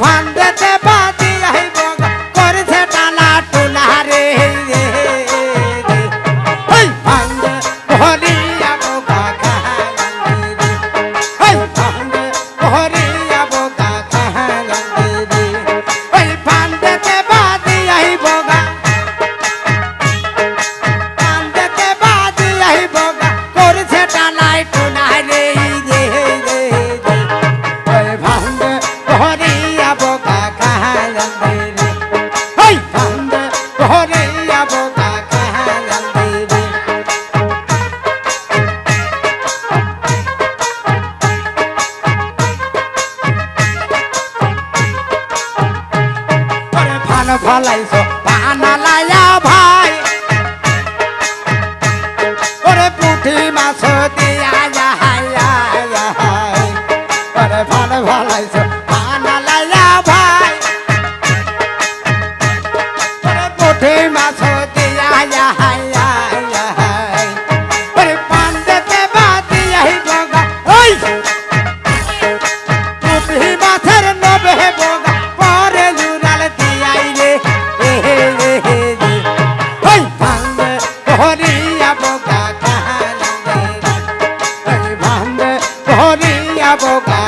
ভান্ডেতে বাদি আই বগা করছে টানা টুনা রে ওই ভান্ডে ভরিয়া বগা খালাঙ্গি রে ওই ভান্ডে ভরিয়া বগা খালাঙ্গি রে ওই ভান্ডেতে বাদি আই বগা ভান্ডেতে বাদি আই বগা করছে টানা টুনা রে ওই ভান্ডে ভরিয়া বগা খালাঙ্গি রে ওই ভান্ডে ভরিয়া বগা খালাঙ্গি রে ওরে ভান ফলাইছো পানা লায়া ভাই ওরে পুঁটি মাছ দিয়া যাহাই ওরে ভান ফলাইছো পানা লায়া ভাই ওরে পুঁটি মাছ দিয়া যাহাই ওরে পান্ডেতে বাদি আই বগা ওই পুঁটি মাছের নবে বগা পরে জুরাল দিয়াই রে ওই ভান্ডে ভরিয়া বগা খালাঙ্গি রে ওই ভান্ডে ভরিয়া বগা